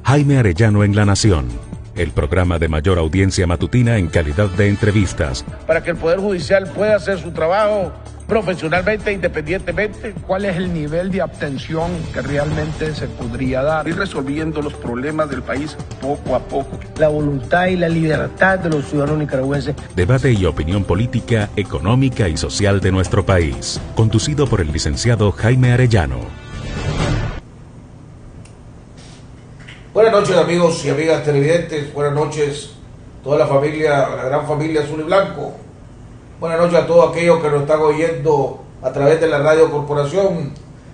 Jaime Arellano en La Nación, el programa de mayor audiencia matutina en calidad de entrevistas. Para que el Poder Judicial pueda hacer su trabajo profesionalmente, independientemente. ¿Cuál es el nivel de abstención que realmente se podría dar? Ir resolviendo los problemas del país poco a poco. La voluntad y la libertad de los ciudadanos nicaragüenses. Debate y opinión política, económica y social de nuestro país. Conducido por el licenciado Jaime Arellano. Buenas noches, amigos y amigas televidentes. Buenas noches toda la familia, la gran familia Azul y Blanco. Buenas noches a todos aquellos que nos están oyendo a través de la Radio Corporación,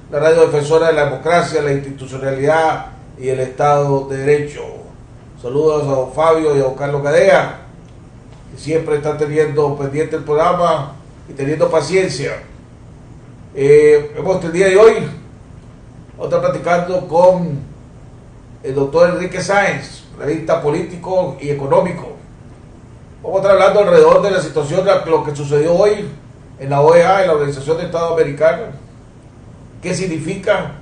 la radio defensora de la democracia, la institucionalidad y el Estado de Derecho. Saludos a don Fabio y a don Carlos Gadea, que siempre están teniendo pendiente el programa y teniendo paciencia. El día de hoy vamos a estar platicando con el doctor Enrique Sáenz, analista político y económico. Vamos a estar hablando alrededor de la situación de lo que sucedió hoy en la OEA, en la Organización de Estados Americanos. ¿Qué significan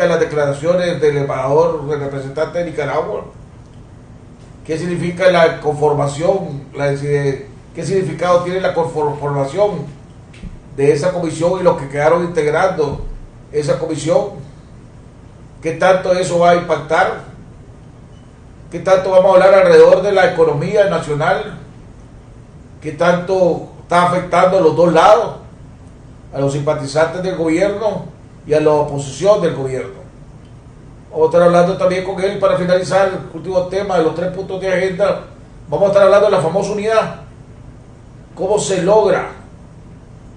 las declaraciones del embajador, del representante de Nicaragua? ¿Qué significa la conformación? ¿Qué significado tiene la conformación de esa comisión y los que quedaron integrando esa comisión? ¿Qué tanto eso va a impactar? ¿Qué tanto vamos a hablar alrededor de la economía nacional? ¿Qué tanto está afectando a los dos lados? A los simpatizantes del gobierno y a la oposición del gobierno. Vamos a estar hablando también con él para finalizar el último tema de los 3 puntos de agenda. Vamos a estar hablando de la famosa unidad. ¿Cómo se logra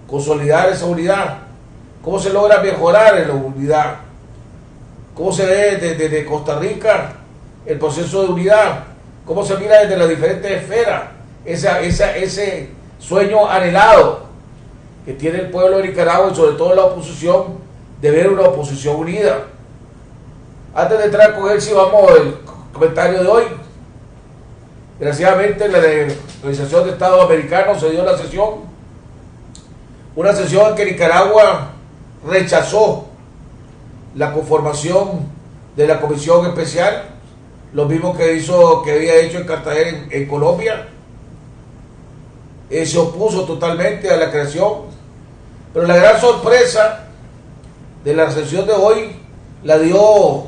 consolidar esa unidad? ¿Cómo se logra mejorar en la unidad? ¿Cómo se ve desde Costa Rica el proceso de unidad? ¿Cómo se mira desde las diferentes esferas ese sueño anhelado que tiene el pueblo de Nicaragua y sobre todo la oposición de ver una oposición unida? Antes de entrar con él, si vamos al comentario de hoy. Desgraciadamente la Organización de Estados Americanos se dio la sesión, una sesión en que Nicaragua rechazó la conformación de la comisión especial, lo mismo que había hecho en Cartagena, en Colombia. Se opuso totalmente a la creación, pero la gran sorpresa de la sesión de hoy la dio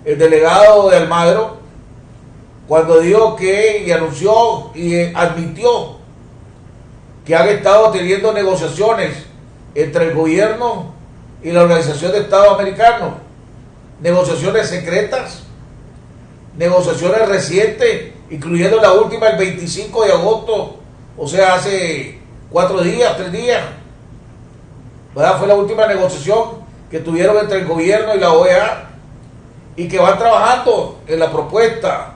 el delegado de Almagro, cuando dijo y anunció y admitió que han estado teniendo negociaciones entre el gobierno y la Organización de Estados Americanos, negociaciones secretas, negociaciones recientes, incluyendo la última el 25 de agosto, o sea, hace 3 días, ¿verdad? Fue la última negociación que tuvieron entre el gobierno y la OEA, y que van trabajando en la propuesta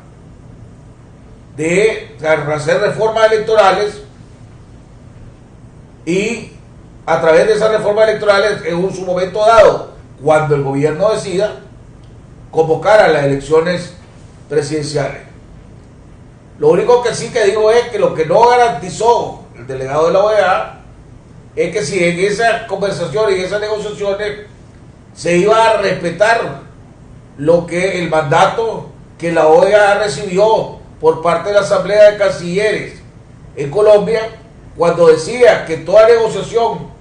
de hacer reformas electorales y a través de esas reformas electorales en su momento dado, cuando el gobierno decida, convocar a las elecciones presidenciales. Lo único que sí que digo es que lo que no garantizó el delegado de la OEA es que si en esas conversaciones y esas negociaciones se iba a respetar lo que el mandato que la OEA recibió por parte de la Asamblea de Cancilleres en Colombia, cuando decía que toda negociación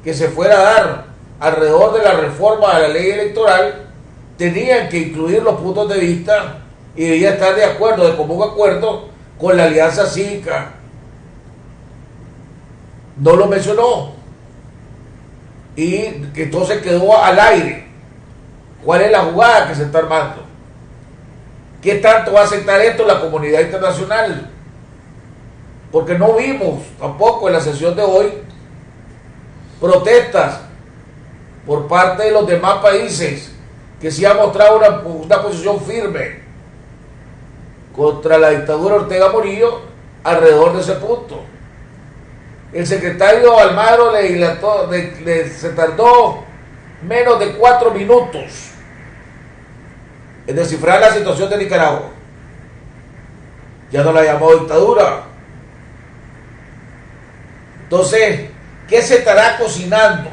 que se fuera a dar alrededor de la reforma de la ley electoral tenían que incluir los puntos de vista y debía estar de acuerdo, de común acuerdo, con la alianza cívica. No lo mencionó y que entonces quedó al aire. ¿Cuál es la jugada que se está armando? ¿Qué tanto va a aceptar esto la comunidad internacional? Porque no vimos tampoco en la sesión de hoy protestas por parte de los demás países que sí han mostrado una posición firme contra la dictadura Ortega Murillo alrededor de ese punto. El secretario Almagro se tardó menos de 4 minutos en descifrar la situación de Nicaragua. Ya no la llamó dictadura. Entonces, ¿qué se estará cocinando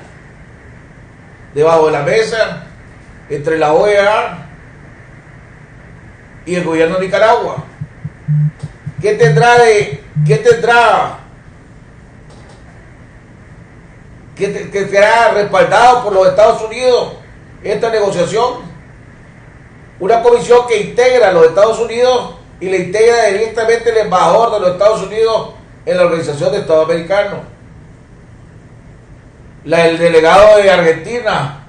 debajo de la mesa entre la OEA y el gobierno de Nicaragua. ¿Qué tendrá que será respaldado por los Estados Unidos esta negociación? Una comisión que integra a los Estados Unidos y le integra directamente el embajador de los Estados Unidos en la Organización de Estados Americanos. El delegado de Argentina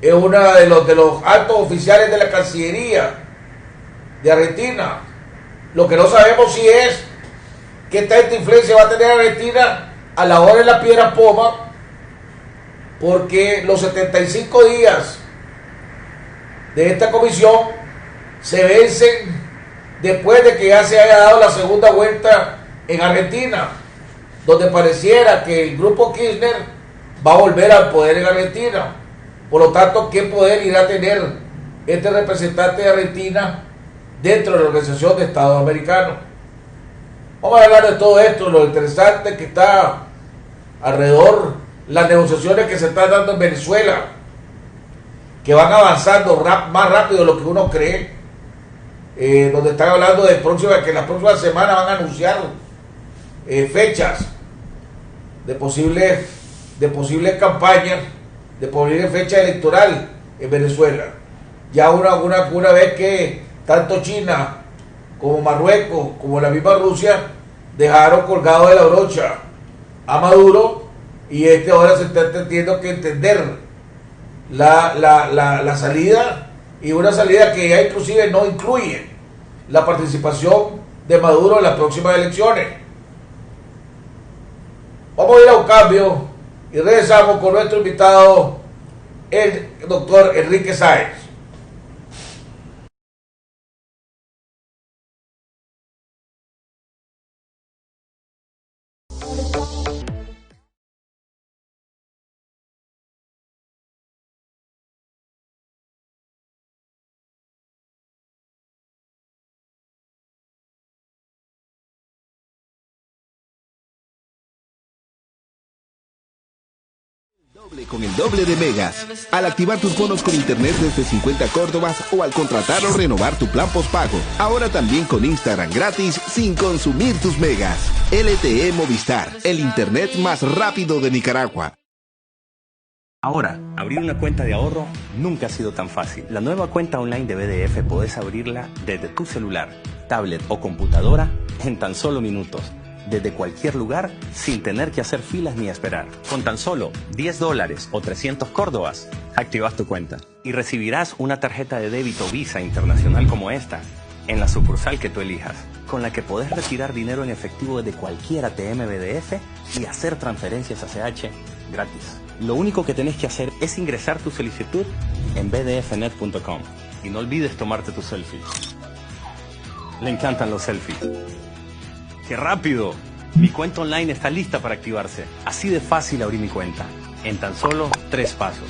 es uno de los altos oficiales de la Cancillería de Argentina. Lo que no sabemos si es qué tanta influencia va a tener Argentina a la hora de la piedra poma, porque los 75 días de esta comisión se vencen después de que ya se haya dado la segunda vuelta en Argentina, donde pareciera que el grupo Kirchner va a volver al poder en Argentina. Por lo tanto, ¿qué poder irá a tener este representante de Argentina dentro de la Organización de Estados Americanos? Vamos a hablar de todo esto, lo interesante que está alrededor, las negociaciones que se están dando en Venezuela, que van avanzando más rápido de lo que uno cree, donde están hablando de que las próximas semanas van a anunciar fechas de posibles campañas, de posible fecha electoral en Venezuela. Ya una vez que tanto China como Marruecos como la misma Rusia dejaron colgado de la brocha a Maduro, y ahora se está teniendo que entender la salida, y una salida que ya inclusive no incluye la participación de Maduro en las próximas elecciones. Vamos a ir a un cambio y regresamos con nuestro invitado, el doctor Enrique Sáenz. Con el doble de megas. Al activar tus bonos con internet desde 50 Córdobas o al contratar o renovar tu plan postpago. Ahora también con Instagram gratis sin consumir tus megas. LTE Movistar, el internet más rápido de Nicaragua. Ahora, abrir una cuenta de ahorro nunca ha sido tan fácil. La nueva cuenta online de BDF podés abrirla desde tu celular, tablet o computadora en tan solo minutos, desde cualquier lugar, sin tener que hacer filas ni esperar. Con tan solo $10 o 300 córdobas, activas tu cuenta y recibirás una tarjeta de débito Visa Internacional como esta, en la sucursal que tú elijas, con la que podés retirar dinero en efectivo desde cualquier ATM BDF y hacer transferencias ACH gratis. Lo único que tenés que hacer es ingresar tu solicitud en bdfnet.com y no olvides tomarte tu selfie. Le encantan los selfies. ¡Qué rápido! Mi cuenta online está lista para activarse. Así de fácil abrí mi cuenta, en tan solo 3 pasos.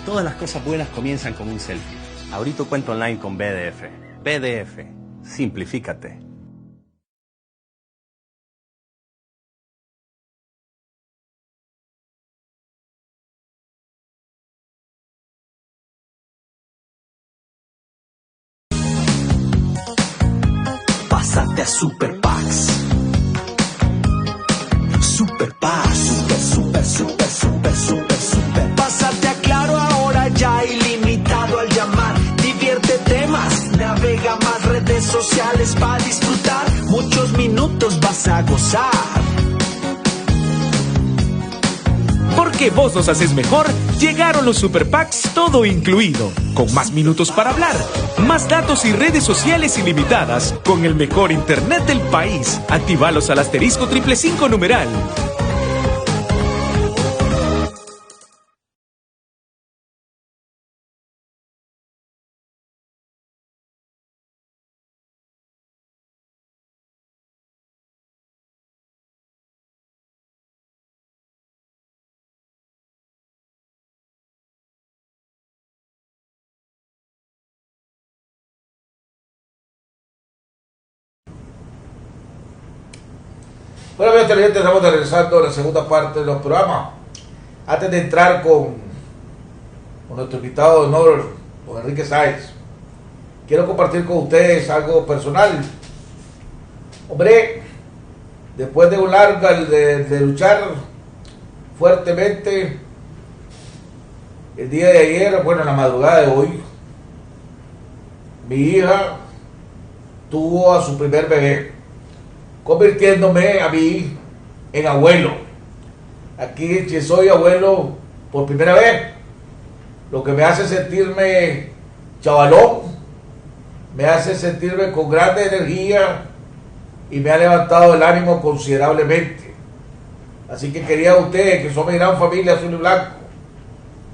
Todas las cosas buenas comienzan con un selfie. Abrí tu cuenta online con BDF. BDF, simplifícate. Pásate a Super Packs. Super Packs. Super. Pásate a Claro ahora ya ilimitado al llamar. Diviértete más, navega más redes sociales para disfrutar. Muchos minutos vas a gozar. Porque vos los haces mejor, llegaron los Super Packs todo incluido, con más minutos para hablar, más datos y redes sociales ilimitadas, con el mejor internet del país. Actívalos al asterisco 555 numeral. Bueno, bien, televidentes, estamos regresando a la segunda parte de los programas. Antes de entrar con nuestro invitado de honor, don Enrique Sáenz. Quiero compartir con ustedes algo personal. Hombre, después de un largo de luchar fuertemente, el día de ayer, bueno, en la madrugada de hoy, mi hija tuvo a su primer bebé, convirtiéndome a mí en abuelo. Aquí soy abuelo por primera vez, lo que me hace sentirme chavalón, me hace sentirme con grande energía y me ha levantado el ánimo considerablemente. Así que quería a ustedes, que son mi gran familia azul y blanco,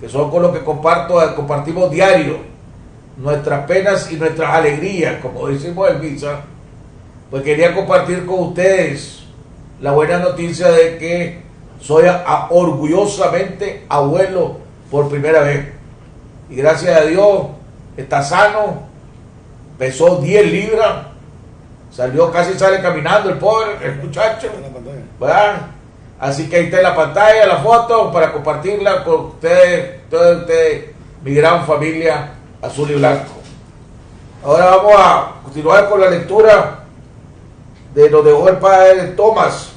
que son con los que compartimos diario nuestras penas y nuestras alegrías, como decimos en misa, pues quería compartir con ustedes la buena noticia de que soy orgullosamente abuelo por primera vez. Y gracias a Dios está sano, pesó 10 libras, casi sale caminando el pobre, el muchacho, ¿verdad? Así que ahí está en la pantalla la foto para compartirla con ustedes, todos ustedes, mi gran familia azul y blanco. Ahora vamos a continuar con la lectura de lo dejó el padre Tomás,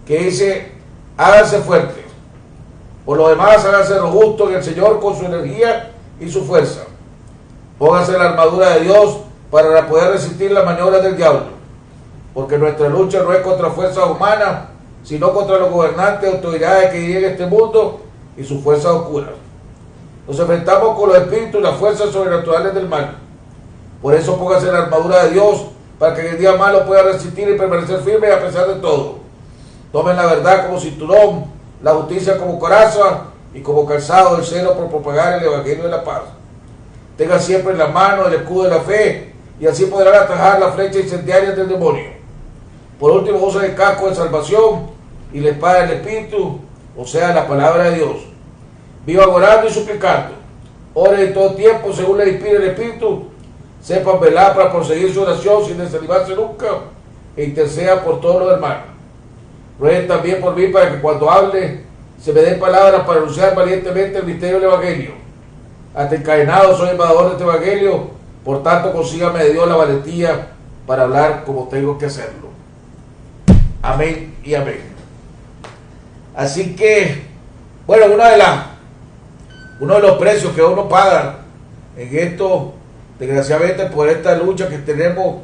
que dice: háganse fuertes, por lo demás háganse lo justo en el Señor con su energía y su fuerza. Pónganse la armadura de Dios para poder resistir las maniobras del diablo, porque nuestra lucha no es contra fuerzas humanas, sino contra los gobernantes y autoridades que dirigen este mundo y sus fuerzas oscuras. Nos enfrentamos con los espíritus y las fuerzas sobrenaturales del mal. Por eso póngase la armadura de Dios, para que en el día malo pueda resistir y permanecer firme a pesar de todo. Tomen la verdad como cinturón, la justicia como coraza y como calzado del celo por propagar el evangelio de la paz. Tengan siempre en la mano el escudo de la fe, y así podrán atajar las flechas incendiarias del demonio. Por último, usen el casco de salvación y la espada del Espíritu, o sea, la palabra de Dios. Vivan orando y suplicando. Oren en todo tiempo según les inspire el Espíritu. Sepan velar para proseguir su oración sin desanimarse nunca, e intercedan por todos los hermanos. Rueguen también por mí para que cuando hable se me den palabras para anunciar valientemente el misterio del Evangelio. Hasta encadenado soy embajador de este Evangelio, por tanto consígame de Dios la valentía para hablar como tengo que hacerlo. Amén y amén. Así que, bueno, uno de los precios que uno paga en esto, desgraciadamente por esta lucha que tenemos,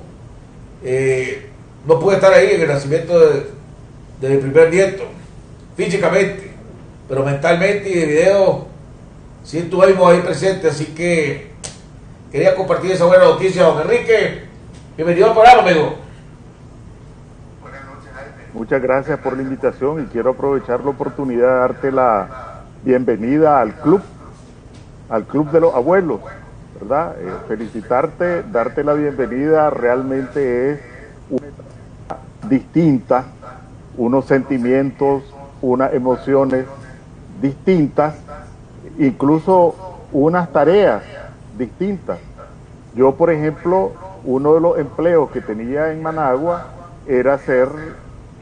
no pude estar ahí en el nacimiento de mi primer nieto, físicamente, pero mentalmente y de video sí estuvimos ahí presentes. Así que quería compartir esa buena noticia, don Enrique. Bienvenido al programa, amigo. Muchas gracias por la invitación y quiero aprovechar la oportunidad de darte la bienvenida al club de los abuelos, ¿verdad? Felicitarte, darte la bienvenida, realmente es una distinta, unos sentimientos, unas emociones distintas, incluso unas tareas distintas. Yo, por ejemplo, uno de los empleos que tenía en Managua era ser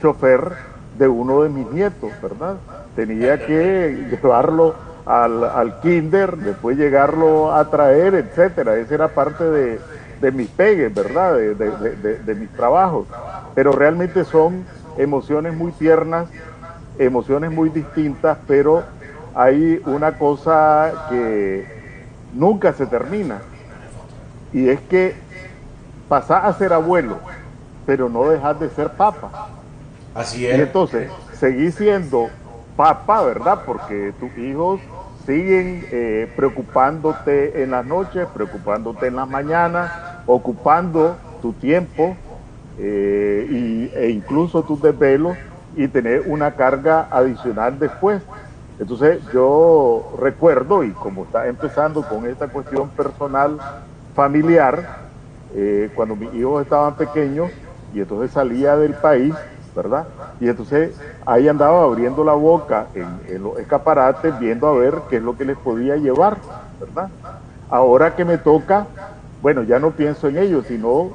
chofer de uno de mis nietos, ¿verdad? Tenía que llevarlo al kinder, después llegarlo a traer, etcétera. Esa era parte de mis pegues, ¿verdad? De mis trabajos. Pero realmente son emociones muy tiernas, emociones muy distintas, pero hay una cosa que nunca se termina, y es que pasás a ser abuelo, pero no dejas de ser papa. Así es. Y entonces, seguís siendo papa, ¿verdad? Porque tus hijos siguen preocupándote en las noches, preocupándote en las mañanas, ocupando tu tiempo e incluso tus desvelos, y tener una carga adicional después. Entonces yo recuerdo, y como está empezando con esta cuestión personal, familiar, cuando mis hijos estaban pequeños, y entonces salía del país, ¿verdad? Y entonces ahí andaba abriendo la boca en los escaparates, viendo a ver qué es lo que les podía llevar, ¿verdad? Ahora que me toca, bueno, ya no pienso en ellos, sino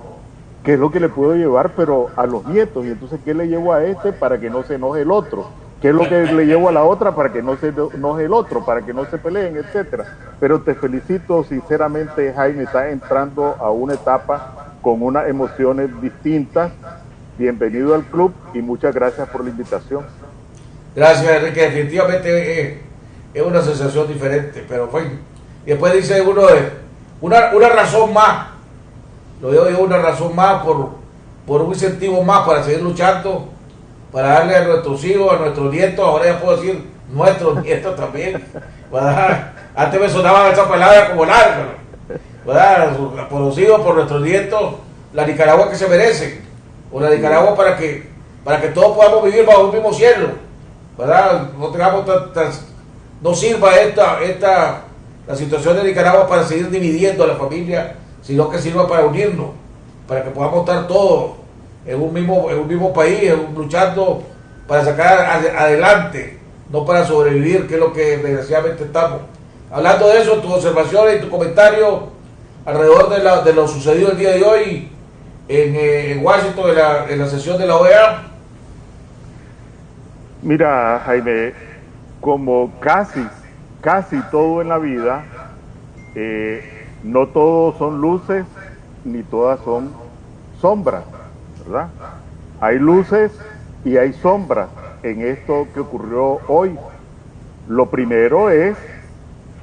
qué es lo que le puedo llevar, pero a los nietos. Y entonces, ¿qué le llevo a este para que no se enoje el otro? qué es lo que le llevo a la otra para que no se enoje el otro, para que no se peleen, etcétera. Pero te felicito sinceramente, Jaime, estás entrando a una etapa con unas emociones distintas. Bienvenido al club y muchas gracias por la invitación. Gracias, Enrique. Definitivamente es una sensación diferente, pero fue. Y después dice uno una razón más. Lo digo yo, una razón más por un incentivo más para seguir luchando, para darle a nuestros hijos, a nuestros nietos, ahora ya puedo decir nuestros nietos también. ¿Verdad? Antes me sonaba esa palabra como larga, ¿verdad? Por los hijos, por nuestros nietos, la Nicaragua que se merece, o la Nicaragua para que todos podamos vivir bajo un mismo cielo, ¿verdad? No tengamos no sirva la situación de Nicaragua para seguir dividiendo a la familia, sino que sirva para unirnos, para que podamos estar todos en un mismo país, luchando para sacar adelante, no para sobrevivir, que es lo que desgraciadamente estamos. Hablando de eso, tus observaciones y tu comentario alrededor de lo sucedido el día de hoy en Washington, en la sesión de la OEA. Mira, Jaime, como casi todo en la vida, no todos son luces ni todas son sombras, ¿verdad? Hay luces y hay sombras en esto que ocurrió hoy. Lo primero es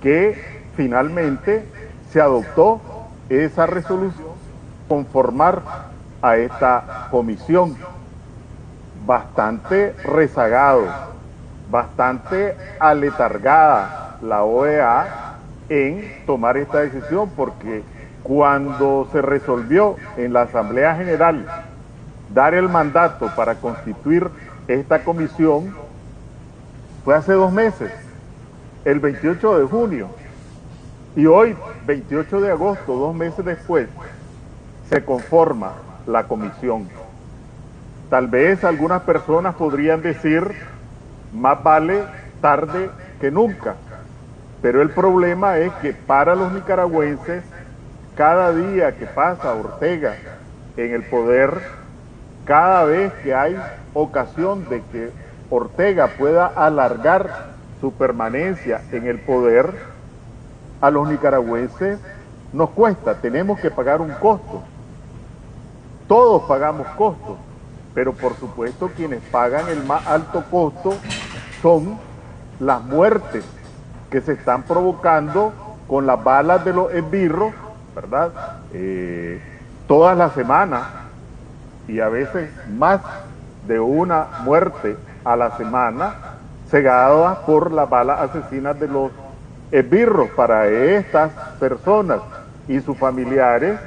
que finalmente se adoptó esa resolución conformar a esta comisión. Bastante rezagado, bastante aletargada la OEA en tomar esta decisión, porque cuando se resolvió en la Asamblea General dar el mandato para constituir esta comisión, fue hace 2 meses, el 28 de junio, y hoy, 28 de agosto, 2 meses después, se conforma la comisión. Tal vez algunas personas podrían decir, más vale tarde que nunca, pero el problema es que para los nicaragüenses, cada día que pasa Ortega en el poder, cada vez que hay ocasión de que Ortega pueda alargar su permanencia en el poder, a los nicaragüenses nos cuesta, tenemos que pagar un costo. Todos pagamos costos, pero por supuesto quienes pagan el más alto costo son las muertes que se están provocando con las balas de los esbirros, ¿verdad? Todas las semanas, y a veces más de una muerte a la semana, cegadas por las balas asesinas de los esbirros. Para estas personas y sus familiares,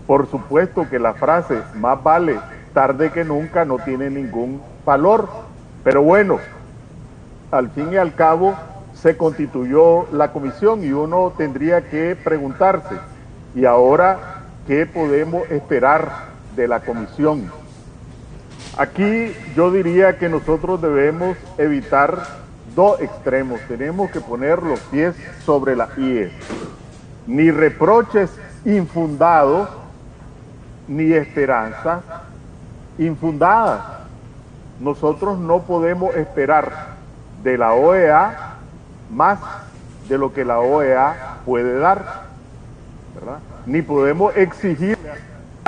por supuesto que la frase más vale tarde que nunca no tiene ningún valor, pero bueno, al fin y al cabo se constituyó la comisión y uno tendría que preguntarse, ¿y ahora qué podemos esperar de la comisión? Aquí yo diría que nosotros debemos evitar 2 extremos, tenemos que poner los pies sobre las IES, ni reproches infundados, ni esperanzas infundadas. Nosotros no podemos esperar de la OEA más de lo que la OEA puede dar, ¿verdad? Ni podemos exigir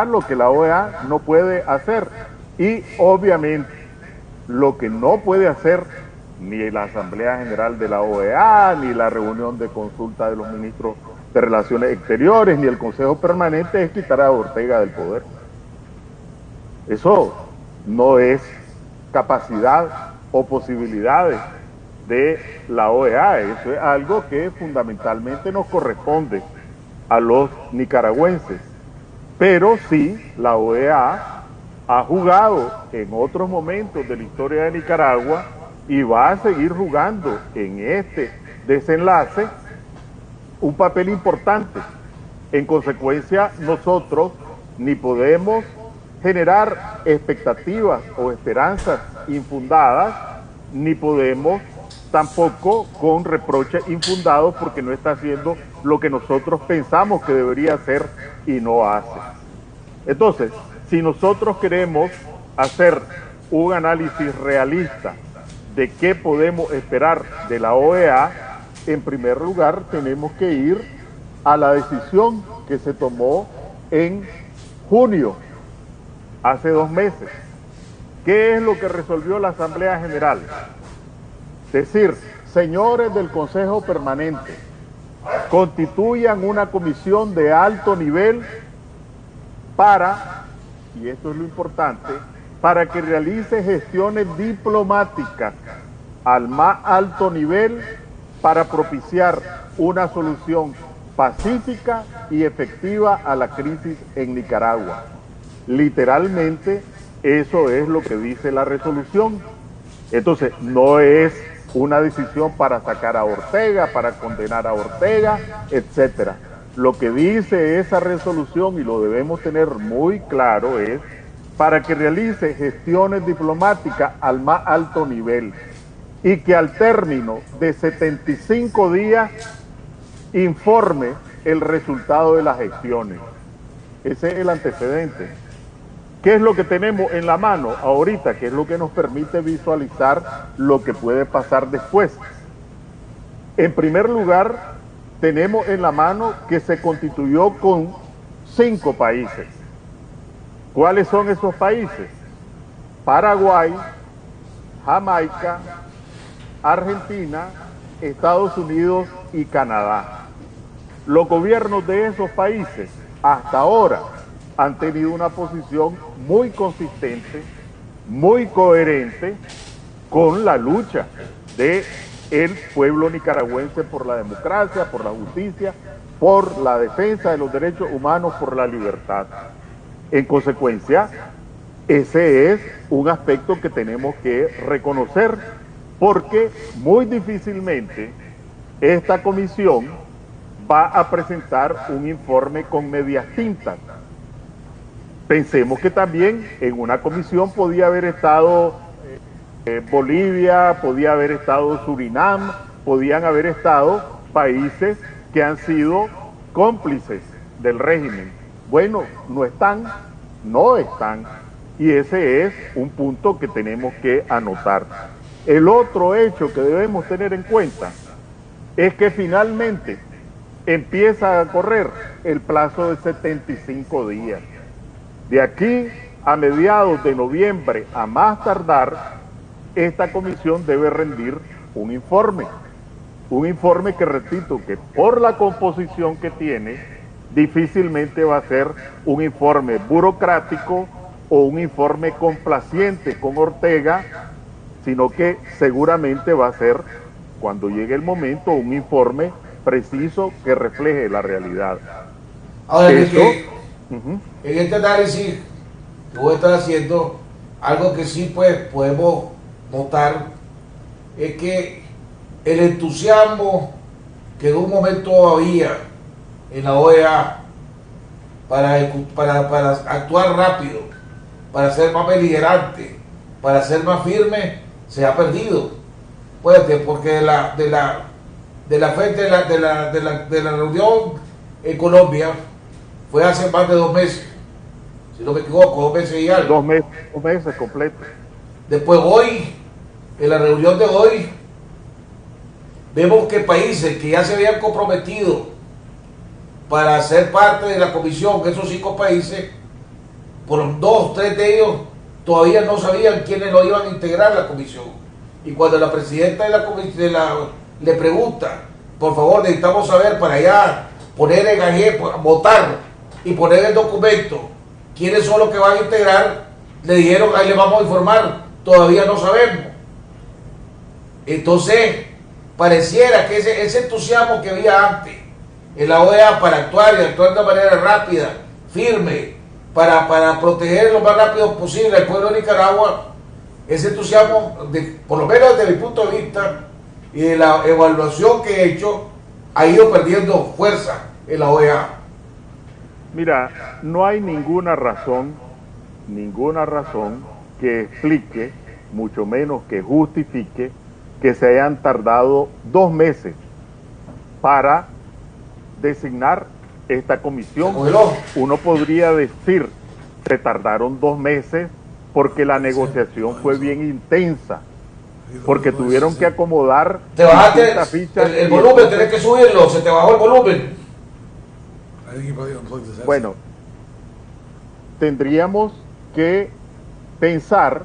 lo que la OEA no puede hacer. Y obviamente lo que no puede hacer ni la Asamblea General de la OEA, ni la reunión de consulta de los ministros de Relaciones Exteriores, ni el Consejo Permanente es quitar a Ortega del poder. Eso no es capacidad o posibilidades de la OEA, eso es algo que fundamentalmente nos corresponde a los nicaragüenses. Pero sí, la OEA ha jugado en otros momentos de la historia de Nicaragua y va a seguir jugando en este desenlace un papel importante. En consecuencia, nosotros ni podemos generar expectativas o esperanzas infundadas, ni podemos tampoco con reproches infundados porque no está haciendo lo que nosotros pensamos que debería hacer y no hace. Entonces, si nosotros queremos hacer un análisis realista de qué podemos esperar de la OEA, en primer lugar tenemos que ir a la decisión que se tomó en junio, hace 2 meses. ¿Qué es lo que resolvió la Asamblea General? Decir, señores del Consejo Permanente, constituyan una comisión de alto nivel para, y esto es lo importante, para que realice gestiones diplomáticas al más alto nivel para propiciar una solución pacífica y efectiva a la crisis en Nicaragua. Literalmente, eso es lo que dice la resolución. Entonces, no es una decisión para sacar a Ortega, para condenar a Ortega, etcétera. Lo que dice esa resolución, y lo debemos tener muy claro, es para que realice gestiones diplomáticas al más alto nivel y que al término de 75 días informe el resultado de las gestiones. Ese es el antecedente. ¿Qué es lo que tenemos en la mano ahorita? ¿Qué es lo que nos permite visualizar lo que puede pasar después? En primer lugar, tenemos en la mano que se constituyó con 5 países. ¿Cuáles son esos países? Paraguay, Jamaica, Argentina, Estados Unidos y Canadá. Los gobiernos de esos países hasta ahora han tenido una posición muy consistente, muy coherente con la lucha del pueblo nicaragüense por la democracia, por la justicia, por la defensa de los derechos humanos, por la libertad. En consecuencia, ese es un aspecto que tenemos que reconocer, porque muy difícilmente esta comisión va a presentar un informe con medias tintas. Pensemos que también en una comisión podía haber estado Bolivia, podía haber estado Surinam, podían haber estado países que han sido cómplices del régimen. Bueno, no están, y ese es un punto que tenemos que anotar. El otro hecho que debemos tener en cuenta es que finalmente empieza a correr el plazo de 75 días. De aquí a mediados de noviembre, a más tardar, esta comisión debe rendir un informe que, repito, que por la composición que tiene, difícilmente va a ser un informe burocrático o un informe complaciente con Ortega, sino que seguramente va a ser, cuando llegue el momento, un informe preciso que refleje la realidad. Ahora, en este análisis que vos estás haciendo, algo que sí pues podemos notar es que el entusiasmo que en un momento había en la OEA para actuar rápido, para ser más beligerante, para ser más firme, se ha perdido. Pues porque de la reunión en Colombia fue hace más de 2 meses, si no me equivoco, 2 meses y algo. 2 meses completos. Después hoy, en la reunión de hoy, vemos que países que ya se habían comprometido para ser parte de la comisión, esos 5 países, por 2, 3 de ellos todavía no sabían quiénes lo iban a integrar a la comisión. Y cuando la presidenta de la comisión le pregunta, por favor, necesitamos saber para allá, poner en AG, votar y poner el documento quiénes son los que van a integrar, le dijeron, ahí le vamos a informar, todavía no sabemos. Entonces, pareciera que ese entusiasmo que había antes en la OEA para actuar y actuar de manera rápida, firme, para proteger lo más rápido posible al pueblo de Nicaragua, ese entusiasmo, por lo menos desde mi punto de vista y de la evaluación que he hecho, ha ido perdiendo fuerza en la OEA. Mira, no hay ninguna razón que explique, mucho menos que justifique, que se hayan tardado 2 meses para designar esta comisión. Uno podría decir, se tardaron 2 meses porque la negociación fue bien intensa, porque tuvieron que acomodar. Te bajaste el volumen, tenés que subirlo, se te bajó el volumen. Bueno, tendríamos que pensar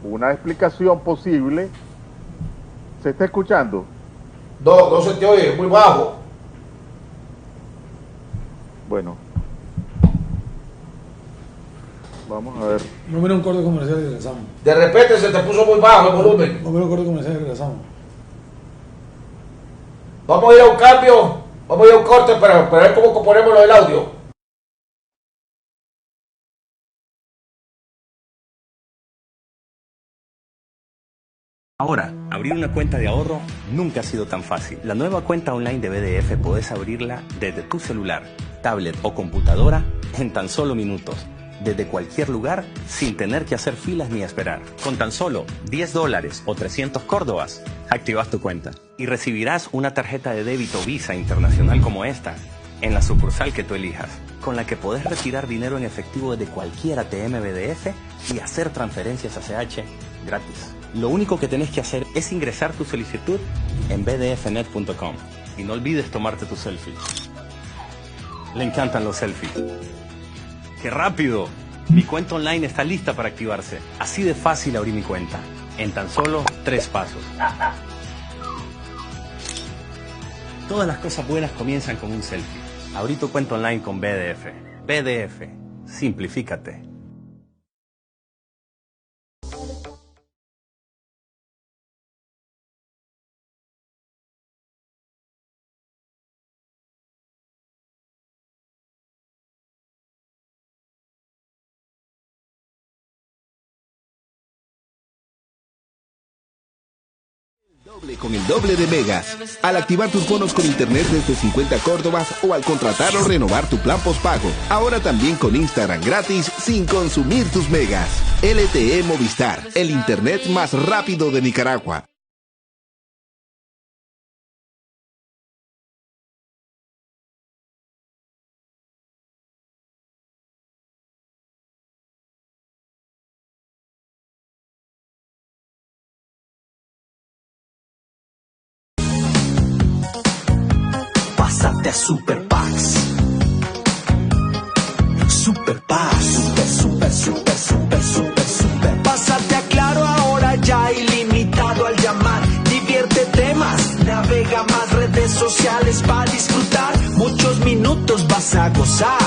una explicación posible. ¿Se está escuchando? No se te oye, muy bajo. Bueno, vamos a ver. No mira un corte comercial y regresamos. De repente se te puso muy bajo el volumen. No mira un corte comercial y regresamos. Vamos a ir a un cambio, vamos a ir a un corte para ver cómo componemos lo del audio. Ahora, abrir una cuenta de ahorro nunca ha sido tan fácil. La nueva cuenta online de BDF podés abrirla desde tu celular, tablet o computadora en tan solo minutos, desde cualquier lugar, sin tener que hacer filas ni esperar. Con tan solo $10 o 300 córdobas, activas tu cuenta y recibirás una tarjeta de débito Visa Internacional como esta, en la sucursal que tú elijas, con la que podés retirar dinero en efectivo desde cualquier ATM BDF y hacer transferencias ACH gratis. Lo único que tenés que hacer es ingresar tu solicitud en bdfnet.com y no olvides tomarte tu selfie. Le encantan los selfies. ¡Qué rápido! Mi cuenta online está lista para activarse. Así de fácil abrí mi cuenta, en tan solo 3 pasos. Todas las cosas buenas comienzan con un selfie. Abrí tu cuenta online con BDF. BDF, simplifícate. Con el doble de megas. Al activar tus bonos con internet desde 50 córdobas o al contratar o renovar tu plan postpago. Ahora también con Instagram gratis sin consumir tus megas. LTE Movistar, el internet más rápido de Nicaragua. Pásate a Super Packs. Super Packs. Super. Pásate a Claro ahora ya ilimitado al llamar. Diviértete más, navega más redes sociales para disfrutar. Muchos minutos vas a gozar.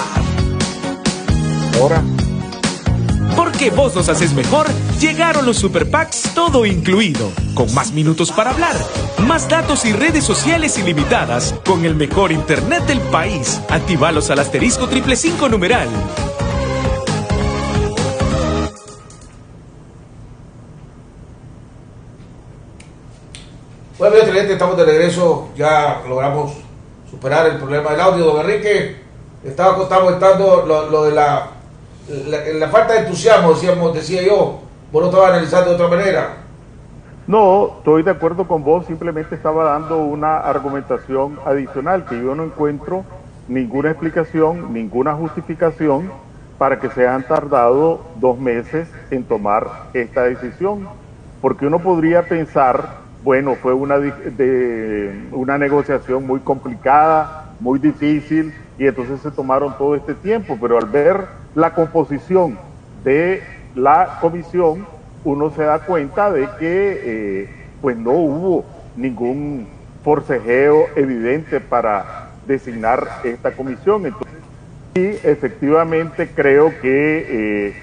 Ahora. Porque vos los haces mejor, llegaron los Super Packs todo incluido, con más minutos para hablar, más datos y redes sociales ilimitadas, con el mejor internet del país. Actívalos al asterisco 555 numeral. Bueno, bien, excelente, estamos de regreso, ya logramos superar el problema del audio. Don Enrique, estaba contando lo de la falta de entusiasmo, decía yo. Vos lo estabas analizando de otra manera. No, estoy de acuerdo con vos, simplemente estaba dando una argumentación adicional, que yo no encuentro ninguna explicación, ninguna justificación para que se han tardado 2 meses en tomar esta decisión, porque uno podría pensar, bueno, fue una negociación muy complicada, muy difícil, y entonces se tomaron todo este tiempo, pero al ver la composición de la comisión, uno se da cuenta de que pues no hubo ningún forcejeo evidente para designar esta comisión. Entonces, sí, efectivamente creo que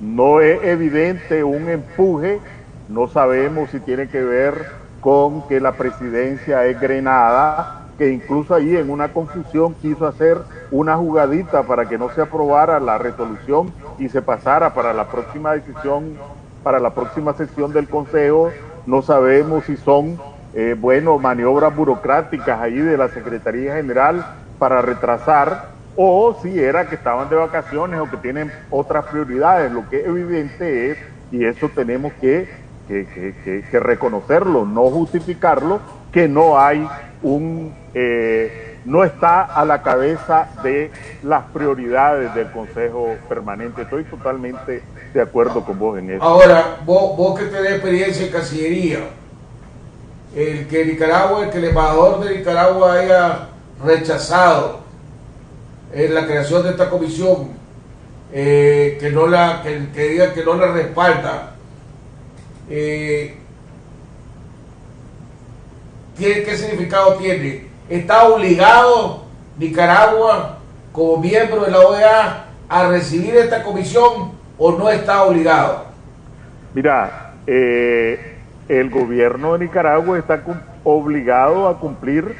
no es evidente un empuje, no sabemos si tiene que ver con que la presidencia es grenada, que incluso ahí en una confusión quiso hacer una jugadita para que no se aprobara la resolución y se pasara para la próxima decisión, para la próxima sesión del Consejo. No sabemos si son, maniobras burocráticas ahí de la Secretaría General para retrasar, o si era que estaban de vacaciones o que tienen otras prioridades. Lo que es evidente es, y eso tenemos que reconocerlo, no justificarlo, que no hay no está a la cabeza de las prioridades del Consejo Permanente. Estoy totalmente de acuerdo con vos en eso. Ahora, vos que tenés experiencia en Cancillería, el que el embajador de Nicaragua haya rechazado la creación de esta comisión, que diga que no la respalda, ¿qué significado tiene? ¿Está obligado Nicaragua como miembro de la OEA a recibir esta comisión o no está obligado? Mira, el gobierno de Nicaragua está obligado a cumplir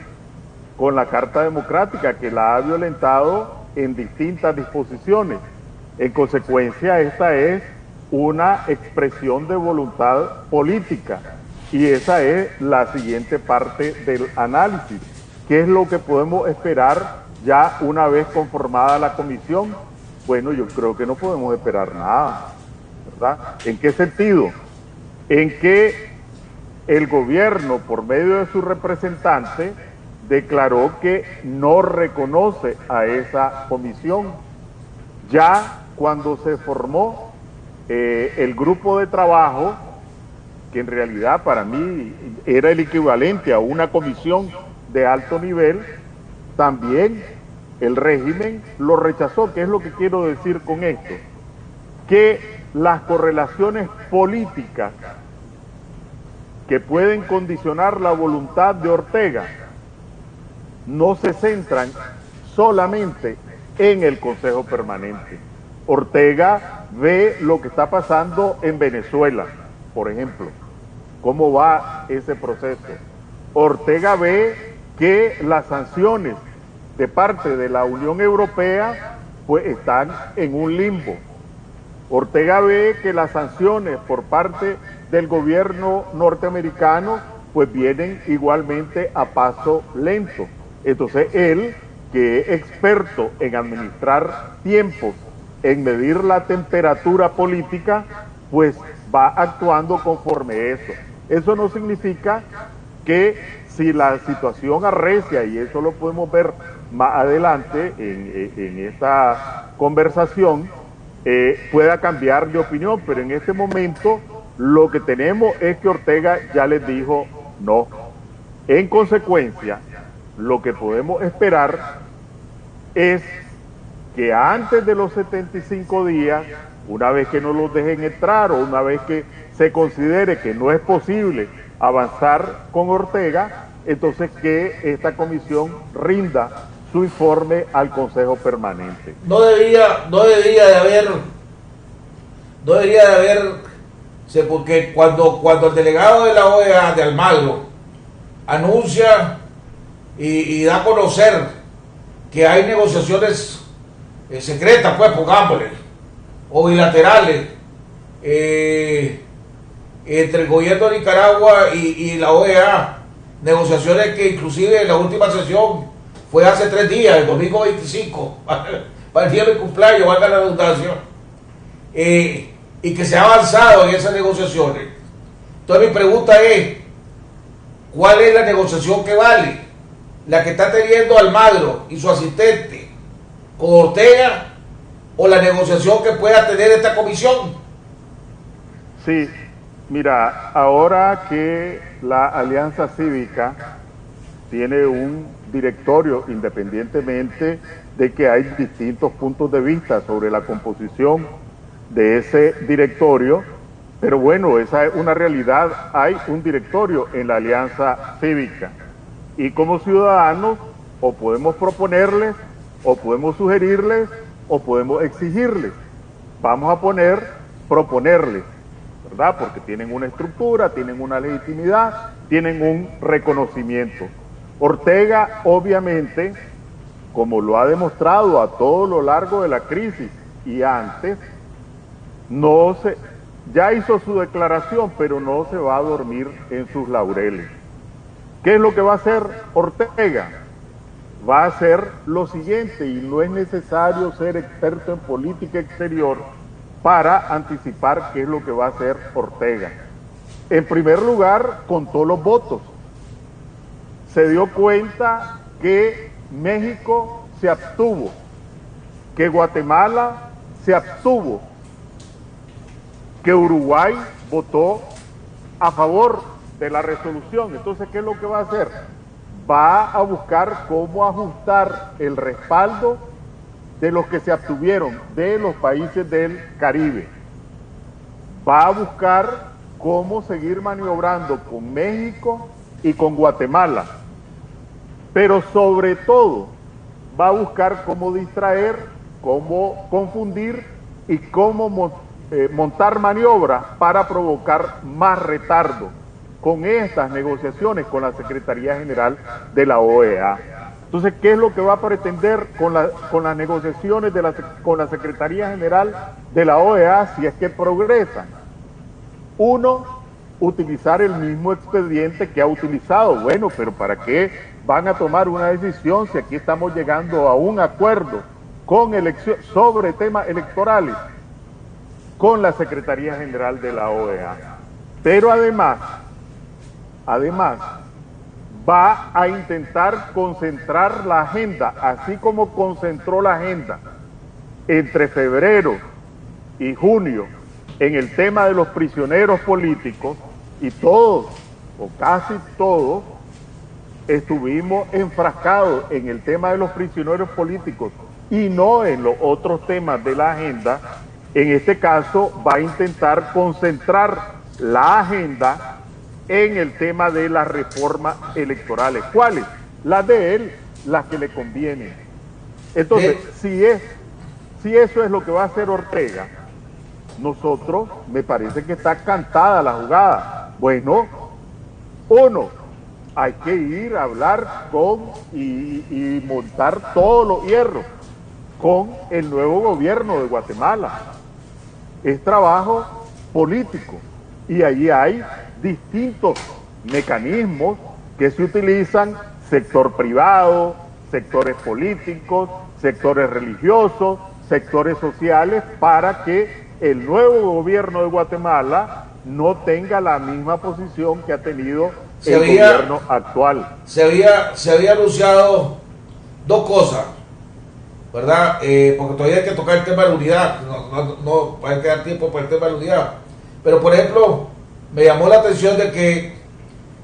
con la Carta Democrática, que la ha violentado en distintas disposiciones. En consecuencia, esta es una expresión de voluntad política y esa es la siguiente parte del análisis. ¿Qué es lo que podemos esperar ya una vez conformada la comisión? Bueno, yo creo que no podemos esperar nada, ¿verdad? ¿En qué sentido? En que el gobierno, por medio de su representante, declaró que no reconoce a esa comisión. Ya cuando se formó el grupo de trabajo, que en realidad para mí era el equivalente a una comisión de alto nivel, también el régimen lo rechazó. ¿Qué es lo que quiero decir con esto? Que las correlaciones políticas que pueden condicionar la voluntad de Ortega no se centran solamente en el Consejo Permanente. Ortega ve lo que está pasando en Venezuela, por ejemplo, cómo va ese proceso. Ortega ve que las sanciones de parte de la Unión Europea pues están en un limbo. Ortega ve que las sanciones por parte del gobierno norteamericano pues vienen igualmente a paso lento. Entonces él, que es experto en administrar tiempos, en medir la temperatura política, pues va actuando conforme eso. Eso no significa que si la situación arrecia, y eso lo podemos ver más adelante en esta conversación, pueda cambiar de opinión, pero en este momento lo que tenemos es que Ortega ya les dijo no. En consecuencia, lo que podemos esperar es que antes de los 75 días, una vez que no los dejen entrar o una vez que se considere que no es posible avanzar con Ortega, entonces que esta comisión rinda su informe al Consejo Permanente. No debería de haber, porque cuando el delegado de la OEA de Almagro anuncia y da a conocer que hay negociaciones secretas, pues pongámosle, o bilaterales, entre el gobierno de Nicaragua y la OEA, negociaciones que inclusive en la última sesión fue hace 3 días, el domingo 25, para el día de mi cumpleaños, valga la redundancia, y que se ha avanzado en esas negociaciones. Entonces mi pregunta es, ¿cuál es la negociación que vale? ¿La que está teniendo Almagro y su asistente con Ortega, o la negociación que pueda tener esta comisión? Sí, mira, ahora que la Alianza Cívica tiene un directorio, independientemente de que hay distintos puntos de vista sobre la composición de ese directorio, pero bueno, esa es una realidad, hay un directorio en la Alianza Cívica. Y como ciudadanos, o podemos proponerles, o podemos sugerirles, o podemos exigirles. Vamos a proponerles, ¿verdad? Porque tienen una estructura, tienen una legitimidad, tienen un reconocimiento. Ortega, obviamente, como lo ha demostrado a todo lo largo de la crisis y antes, ya hizo su declaración, pero no se va a dormir en sus laureles. ¿Qué es lo que va a hacer Ortega? Va a hacer lo siguiente, y no es necesario ser experto en política exterior para anticipar qué es lo que va a hacer Ortega. En primer lugar, contó los votos. Se dio cuenta que México se abstuvo, que Guatemala se abstuvo, que Uruguay votó a favor de la resolución. Entonces, ¿qué es lo que va a hacer? Va a buscar cómo ajustar el respaldo de los que se abstuvieron, de los países del Caribe. Va a buscar cómo seguir maniobrando con México y con Guatemala. Pero sobre todo, va a buscar cómo distraer, cómo confundir y cómo montar maniobras para provocar más retardo con estas negociaciones con la Secretaría General de la OEA. Entonces, ¿qué es lo que va a pretender con las negociaciones con la Secretaría General de la OEA si es que progresan? Uno, utilizar el mismo expediente que ha utilizado. Bueno, pero ¿para qué van a tomar una decisión si aquí estamos llegando a un acuerdo sobre temas electorales con la Secretaría General de la OEA? Pero además, va a intentar concentrar la agenda, así como concentró la agenda entre febrero y junio en el tema de los prisioneros políticos, y todos, o casi todos, estuvimos enfrascados en el tema de los prisioneros políticos y no en los otros temas de la agenda. En este caso va a intentar concentrar la agenda en el tema de las reformas electorales. ¿Cuáles? Las de él, las que le convienen. Entonces, si eso es lo que va a hacer Ortega, nosotros, me parece que está cantada la jugada. Bueno, uno, hay que ir a hablar y montar todos los hierros con el nuevo gobierno de Guatemala. Es trabajo político y allí hay distintos mecanismos que se utilizan: sector privado, sectores políticos, sectores religiosos, sectores sociales, para que el nuevo gobierno de Guatemala no tenga la misma posición que ha tenido el gobierno actual. Se había anunciado dos cosas, ¿verdad? Porque todavía hay que tocar el tema de la unidad, no va a quedar tiempo para el tema de la unidad. Pero, por ejemplo, me llamó la atención de que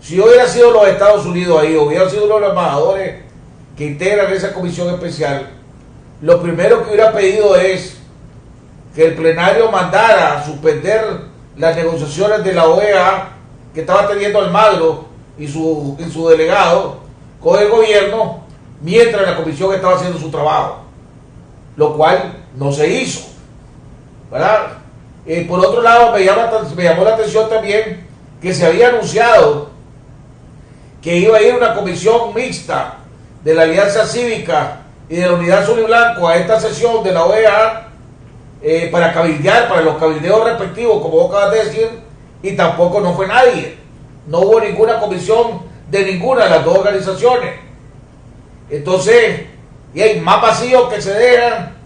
si hubiera sido los Estados Unidos ahí, hubiera sido uno de los embajadores que integran esa comisión especial, lo primero que hubiera pedido es que el plenario mandara a suspender las negociaciones de la OEA que estaba teniendo Almagro y su delegado con el gobierno mientras la comisión estaba haciendo su trabajo, lo cual no se hizo, ¿verdad? Por otro lado, me llamó la atención también que se había anunciado que iba a ir una comisión mixta de la Alianza Cívica y de la Unidad Azul y Blanco a esta sesión de la OEA para cabildear, para los cabildeos respectivos, como vos acabas de decir, y tampoco no fue nadie. No hubo ninguna comisión de ninguna de las dos organizaciones. Entonces, y hay más vacíos que se dejan,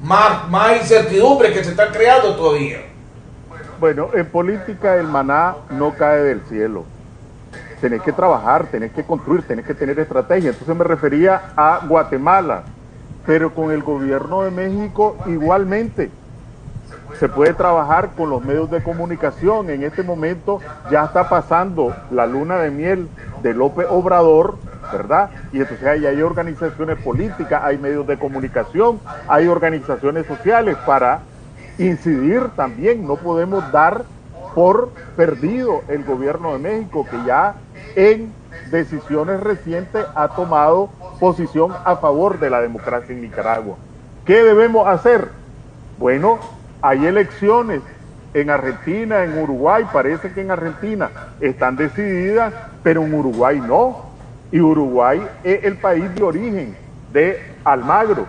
más incertidumbre que se están creando todavía. Bueno, en política el maná no cae del cielo. Tenés que trabajar, tenés que construir, tenés que tener estrategia. Entonces me refería a Guatemala, pero con el gobierno de México igualmente. Se puede trabajar con los medios de comunicación. En este momento ya está pasando la luna de miel de López Obrador, ¿verdad? Y entonces ahí hay organizaciones políticas, hay medios de comunicación, hay organizaciones sociales para incidir también. No podemos dar por perdido el gobierno de México, que ya en decisiones recientes ha tomado posición a favor de la democracia en Nicaragua. ¿Qué debemos hacer? Bueno, hay elecciones en Argentina, en Uruguay. Parece que en Argentina están decididas, pero en Uruguay no. Y Uruguay es el país de origen de Almagro.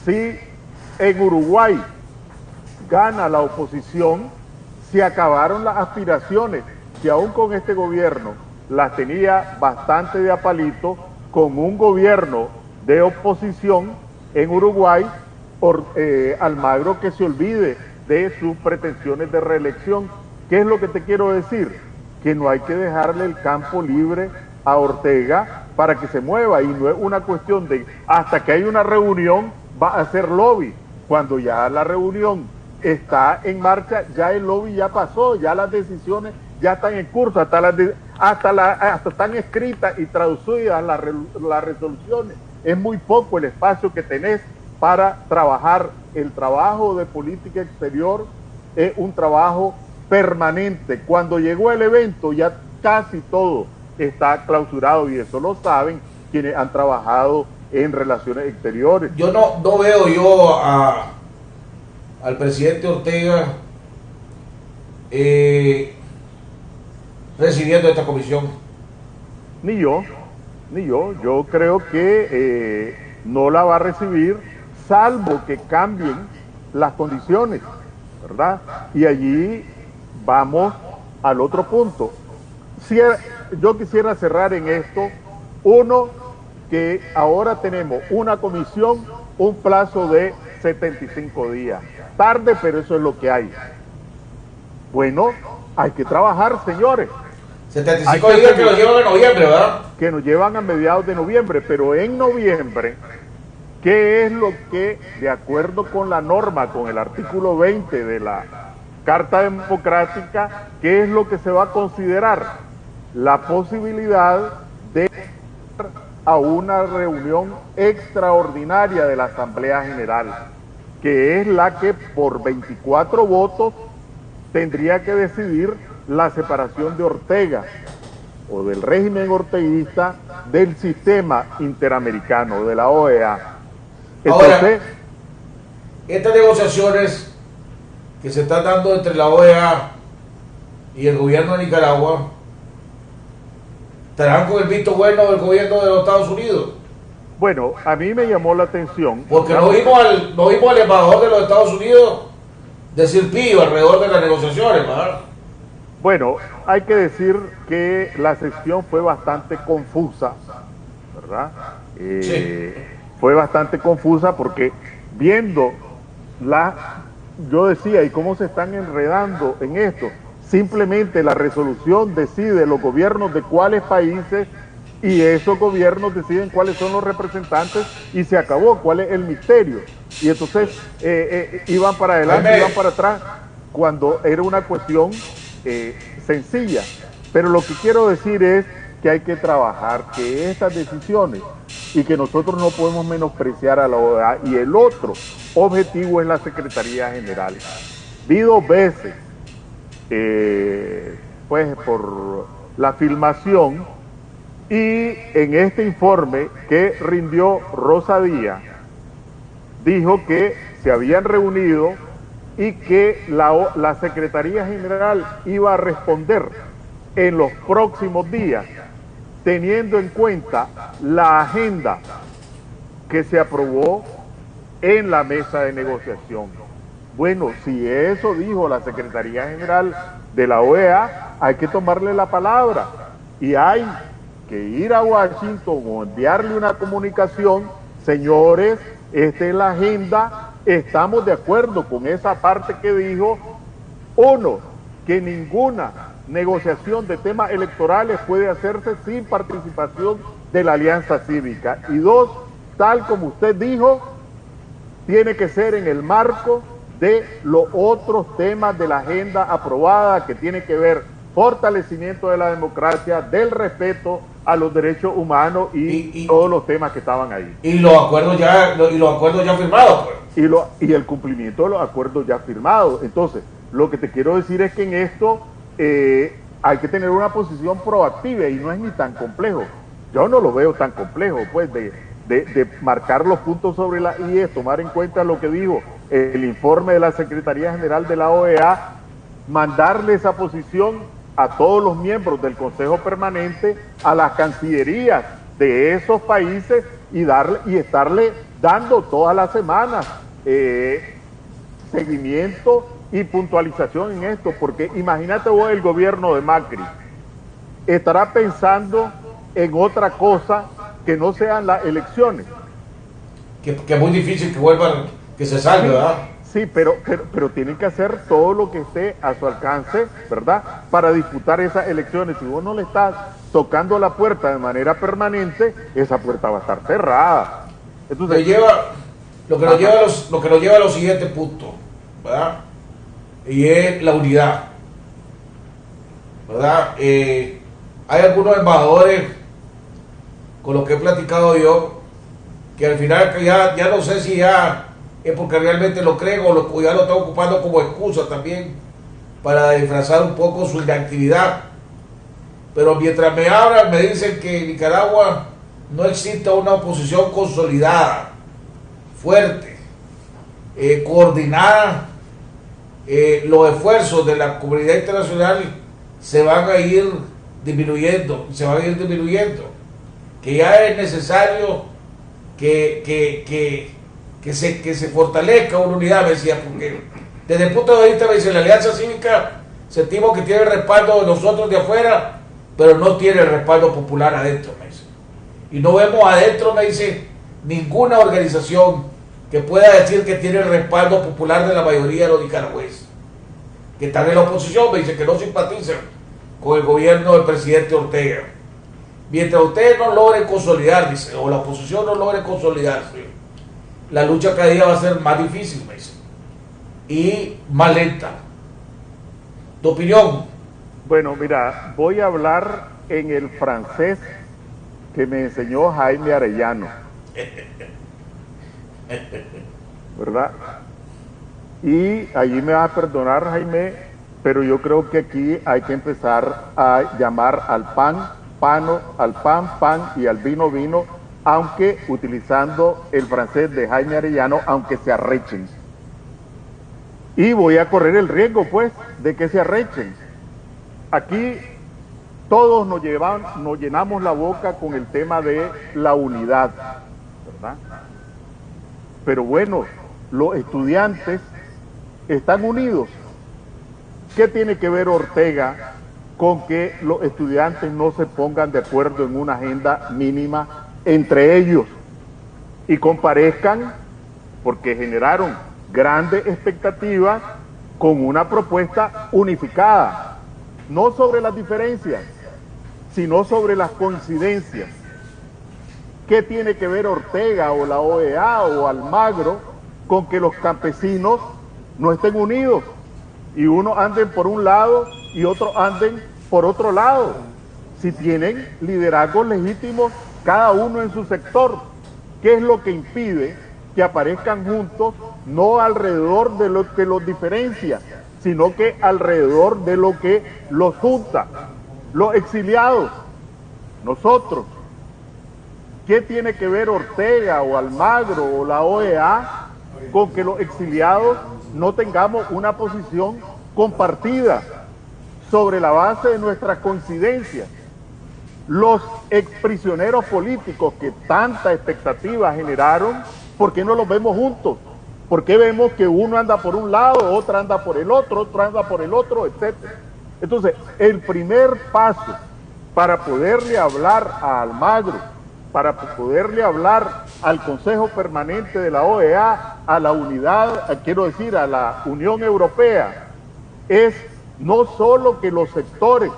Si en Uruguay gana la oposición, se acabaron las aspiraciones, que aún con este gobierno las tenía bastante de a palito, con un gobierno de oposición en Uruguay. Almagro que se olvide de sus pretensiones de reelección. ¿Qué es lo que te quiero decir? Que no hay que dejarle el campo libre a Ortega para que se mueva, y no es una cuestión de hasta que hay una reunión va a hacer lobby. Cuando ya la reunión está en marcha, ya el lobby ya pasó, ya las decisiones ya están en curso, hasta están escritas y traducidas las resoluciones. Es muy poco el espacio que tenés para trabajar. El trabajo de política exterior es un trabajo permanente. Cuando llegó el evento ya casi todo está clausurado, y eso lo saben quienes han trabajado en relaciones exteriores. Yo no veo al presidente Ortega presidiendo esta comisión. Ni yo. Yo creo que no la va a recibir, salvo que cambien las condiciones, ¿verdad? Y allí vamos al otro punto. Yo quisiera cerrar en esto. Uno, que ahora tenemos una comisión, un plazo de 75 días. Tarde, pero eso es lo que hay. Bueno, hay que trabajar, señores. 75 días que nos llevan a noviembre, ¿verdad? Que nos llevan a mediados de noviembre, pero en noviembre, ¿qué es lo que, de acuerdo con la norma, con el artículo 20 de la Carta Democrática, qué es lo que se va a considerar? La posibilidad de a una reunión extraordinaria de la Asamblea General, que es la que por 24 votos tendría que decidir la separación de Ortega o del régimen orteguista del sistema interamericano, de la OEA. Entonces, ahora, estas negociaciones que se están dando entre la OEA y el gobierno de Nicaragua, ¿estarán con el visto bueno del gobierno de los Estados Unidos? Bueno, a mí me llamó la atención. Porque no vimos al embajador de los Estados Unidos decir pío alrededor de las negociaciones, ¿verdad? Bueno, hay que decir que la sesión fue bastante confusa, ¿verdad? Sí. Fue bastante confusa porque viendo yo decía, ¿y cómo se están enredando en esto? Simplemente la resolución decide los gobiernos de cuáles países, y esos gobiernos deciden cuáles son los representantes, y se acabó. ¿Cuál es el misterio? Y entonces iban para adelante, iban para atrás, cuando era una cuestión sencilla. Pero lo que quiero decir es que hay que trabajar, que estas decisiones, y que nosotros no podemos menospreciar a la OEA, y el otro objetivo es la Secretaría General. Vi 2 veces pues por la filmación, y en este informe que rindió Rosa Díaz dijo que se habían reunido y que la Secretaría General iba a responder en los próximos días, teniendo en cuenta la agenda que se aprobó en la mesa de negociación. Bueno, si eso dijo la Secretaría General de la OEA, hay que tomarle la palabra, y hay que ir a Washington o enviarle una comunicación: señores, esta es la agenda, estamos de acuerdo con esa parte que dijo. Uno, que ninguna negociación de temas electorales puede hacerse sin participación de la Alianza Cívica. Y 2, tal como usted dijo, tiene que ser en el marco de los otros temas de la agenda aprobada, que tiene que ver fortalecimiento de la democracia, del respeto a los derechos humanos y todos los temas que estaban ahí. Y los acuerdos ya firmados, pues. Y el cumplimiento de los acuerdos ya firmados. Entonces, lo que te quiero decir es que en esto hay que tener una posición proactiva, y no es ni tan complejo. Yo no lo veo tan complejo, pues, de marcar los puntos sobre las IES, tomar en cuenta lo que dijo el informe de la Secretaría General de la OEA, mandarle esa posición a todos los miembros del Consejo Permanente, a las cancillerías de esos países, y estarle dando todas las semanas seguimiento y puntualización en esto, porque imagínate vos, el gobierno de Macri estará pensando en otra cosa que no sean las elecciones. Que es muy difícil que vuelvan, que se salve, ¿verdad? Sí, pero tienen que hacer todo lo que esté a su alcance, ¿verdad? Para disputar esas elecciones. Si vos no le estás tocando la puerta de manera permanente, esa puerta va a estar cerrada. Entonces, lo que nos lleva a los siguientes puntos, ¿verdad? Y es la unidad, ¿verdad? Hay algunos embajadores con los que he platicado yo que al final ya no sé si ya es porque realmente lo creen o ya lo están ocupando como excusa también para disfrazar un poco su inactividad. Pero mientras me hablan, me dicen que en Nicaragua no existe una oposición consolidada, fuerte, coordinada. Los esfuerzos de la comunidad internacional se van a ir disminuyendo, que ya es necesario que se fortalezca una unidad, me decía, porque desde el punto de vista, me dice, la Alianza Cívica sentimos que tiene el respaldo de nosotros de afuera, pero no tiene el respaldo popular adentro, me dice. Y no vemos adentro, me dice, ninguna organización que pueda decir que tiene el respaldo popular de la mayoría de los nicaragüenses, que están en la oposición, me dice, que no simpatizan con el gobierno del presidente Ortega. Mientras ustedes no logren consolidar, dice, o la oposición no logre consolidarse, la lucha cada día va a ser más difícil, me dice, y más lenta. ¿Tu opinión? Bueno, mira, voy a hablar en el francés que me enseñó Jaime Arellano, ¿verdad? Y allí me va a perdonar, Jaime, pero yo creo que aquí hay que empezar a llamar al pan, pano, al pan, pan, y al vino, vino, aunque utilizando el francés de Jaime Arellano, aunque se arrechen. Y voy a correr el riesgo, pues, de que se arrechen. Aquí todos nos llenamos la boca con el tema de la unidad, ¿verdad? Pero bueno, los estudiantes están unidos. ¿Qué tiene que ver Ortega con que los estudiantes no se pongan de acuerdo en una agenda mínima entre ellos y comparezcan, porque generaron grandes expectativas con una propuesta unificada, no sobre las diferencias, sino sobre las coincidencias? ¿Qué tiene que ver Ortega o la OEA o Almagro con que los campesinos no estén unidos y unos anden por un lado y otros anden por otro lado, si tienen liderazgos legítimos cada uno en su sector? ¿Qué es lo que impide que aparezcan juntos, no alrededor de lo que los diferencia, sino que alrededor de lo que los junta? Los exiliados, nosotros. ¿Qué tiene que ver Ortega o Almagro o la OEA con que los exiliados no tengamos una posición compartida sobre la base de nuestras coincidencias? Los exprisioneros políticos que tanta expectativa generaron, ¿por qué no los vemos juntos? ¿Por qué vemos que uno anda por un lado, otro anda por el otro, otro anda por el otro, etcétera? Entonces, el primer paso para poderle hablar a Almagro, para poderle hablar al Consejo Permanente de la OEA, a la unidad, quiero decir, a la Unión Europea, es no solo que los sectores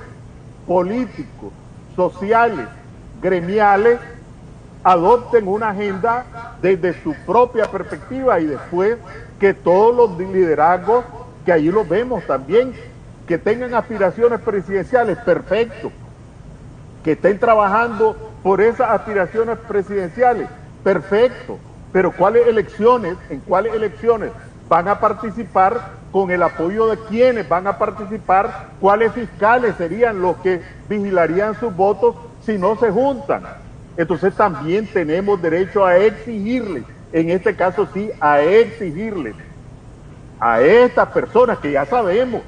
políticos, sociales, gremiales, adopten una agenda desde su propia perspectiva, y después que todos los liderazgos, que allí los vemos también, que tengan aspiraciones presidenciales, perfecto, que estén trabajando por esas aspiraciones presidenciales, perfecto, pero ¿en cuáles elecciones van a participar? ¿Con el apoyo de quiénes van a participar? ¿Cuáles fiscales serían los que vigilarían sus votos si no se juntan? Entonces también tenemos derecho a exigirles, en este caso sí, a exigirles a estas personas que ya sabemos,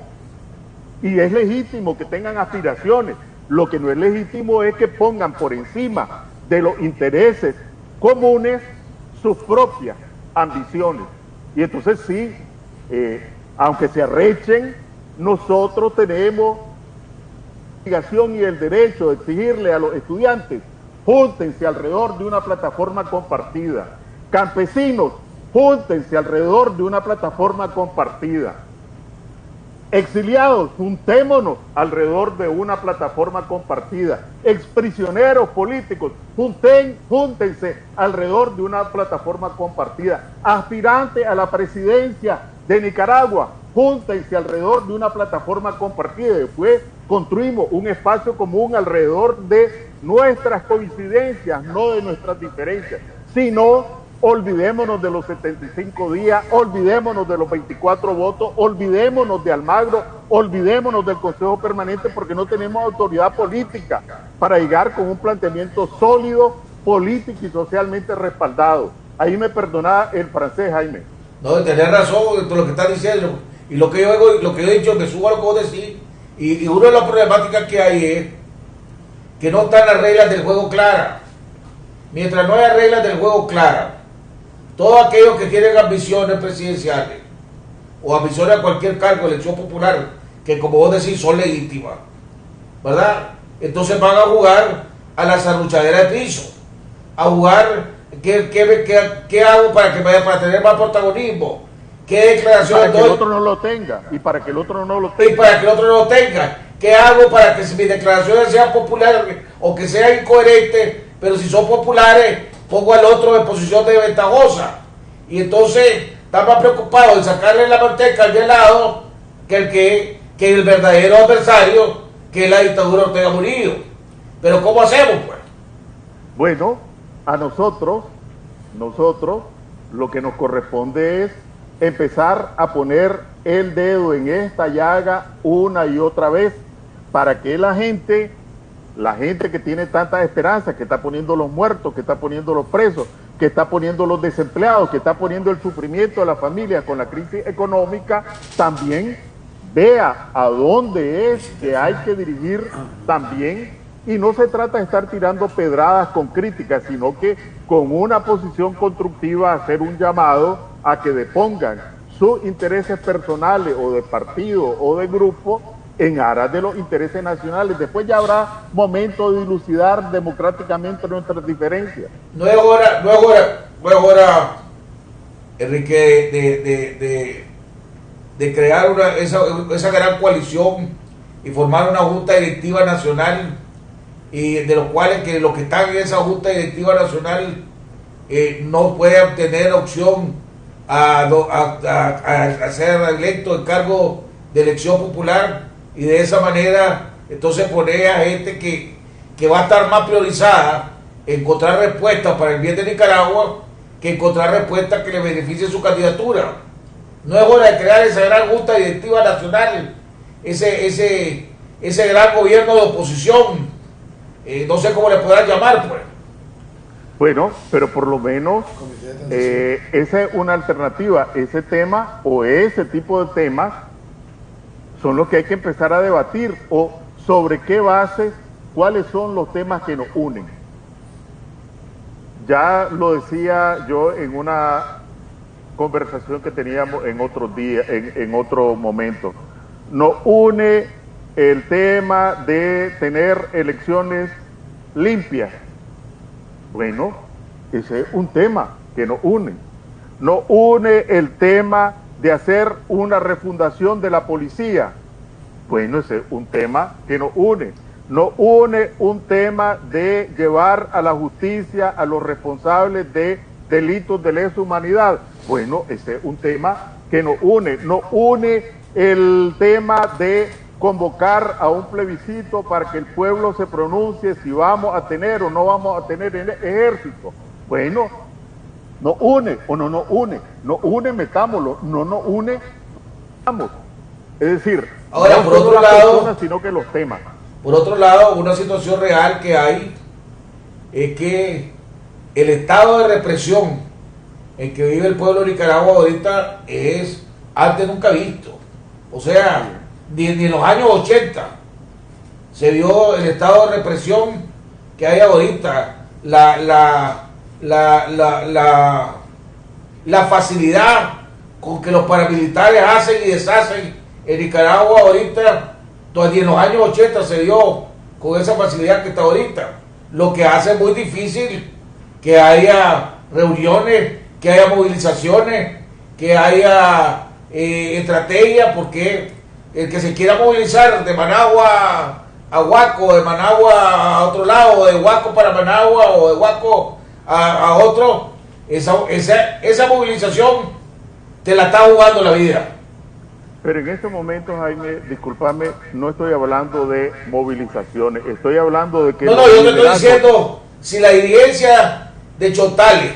y es legítimo que tengan aspiraciones. Lo que no es legítimo es que pongan por encima de los intereses comunes sus propias ambiciones. Y entonces sí, aunque se arrechen, nosotros tenemos la obligación y el derecho de exigirle a los estudiantes: júntense alrededor de una plataforma compartida. Campesinos, júntense alrededor de una plataforma compartida. Exiliados, juntémonos alrededor de una plataforma compartida. Exprisioneros políticos, júntense alrededor de una plataforma compartida. Aspirantes a la presidencia de Nicaragua, júntense alrededor de una plataforma compartida. Después construimos un espacio común alrededor de nuestras coincidencias, no de nuestras diferencias. Si no, olvidémonos de los 75 días, olvidémonos de los 24 votos, olvidémonos de Almagro, olvidémonos del Consejo Permanente, porque no tenemos autoridad política para llegar con un planteamiento sólido, político y socialmente respaldado. Ahí me perdona el francés, Jaime. No, tenés razón en lo que estás diciendo. Y lo que yo digo, lo que he dicho, me subo a lo que vos decís. Y una de las problemáticas que hay es que no están las reglas del juego claras. Mientras no haya reglas del juego claras, todos aquellos que tienen ambiciones presidenciales o ambiciones a cualquier cargo de elección popular, que como vos decís son legítimas, ¿verdad? Entonces van a jugar a la sanruchadera de piso, a jugar ¿qué hago para tener más protagonismo? ¿Qué declaraciones para que el otro no lo tenga, y para que el otro no lo tenga. Y para que el otro no lo tenga. ¿Qué hago para que mis declaraciones sean populares o que sean incoherentes, pero si son populares, pongo al otro en posición de ventajosa? Y entonces está más preocupado en sacarle la manteca al de lado que el verdadero adversario, que es la dictadura Ortega Murillo. Pero ¿cómo hacemos, pues? Bueno, a nosotros lo que nos corresponde es empezar a poner el dedo en esta llaga una y otra vez, para que la gente que tiene tanta esperanza, que está poniendo los muertos, que está poniendo los presos, que está poniendo los desempleados, que está poniendo el sufrimiento de las familias con la crisis económica, también vea a dónde es que hay que dirigir también. Y no se trata de estar tirando pedradas con críticas, sino que con una posición constructiva hacer un llamado a que depongan sus intereses personales o de partido o de grupo en aras de los intereses nacionales. Después ya habrá momento de dilucidar democráticamente nuestras diferencias. No es hora, Enrique, de crear esa gran coalición y formar una junta directiva nacional, y de los cuales que los que están en esa junta directiva nacional no puedan tener opción a ser electo en cargo de elección popular, y de esa manera entonces poner a gente que va a estar más priorizada en encontrar respuestas para el bien de Nicaragua que encontrar respuestas que le beneficien su candidatura. No es hora de crear esa gran junta directiva nacional, ese gran gobierno de oposición, no sé cómo le podrán llamar, pues. Bueno, pero por lo menos esa es una alternativa. Ese tema o ese tipo de temas son los que hay que empezar a debatir, o sobre qué bases, cuáles son los temas que nos unen. Ya lo decía yo en una conversación que teníamos en otros días, en otro momento. Nos une el tema de tener elecciones limpias. Bueno, ese es un tema que nos une. Nos une el tema de hacer una refundación de la policía. Bueno, ese es un tema que nos une. Nos une un tema de llevar a la justicia a los responsables de delitos de lesa humanidad. Bueno, ese es un tema que nos une. Nos une el tema de convocar a un plebiscito para que el pueblo se pronuncie si vamos a tener o no vamos a tener ejército. Bueno, nos une o no nos une. Nos une, metámoslo. No nos une, vamos. Es decir, ahora, no por otro las lado, personas, sino que los temas. Por otro lado, una situación real que hay es que el estado de represión en que vive el pueblo de Nicaragua ahorita es antes nunca visto. O sea, ni en los años 80 se vio el estado de represión que hay ahorita, la facilidad con que los paramilitares hacen y deshacen en Nicaragua ahorita. Todavía en los años 80 se dio con esa facilidad que está ahorita, lo que hace muy difícil que haya reuniones que haya movilizaciones, que haya estrategia, porque el que se quiera movilizar de Managua a Huaco, de Managua a otro lado, de Huaco para Managua o de Huaco a otro, esa movilización te la está jugando la vida. Pero en este momento, Jaime, discúlpame, no estoy hablando de movilizaciones, estoy hablando de que... No, yo te estoy diciendo, si la dirigencia de Chotales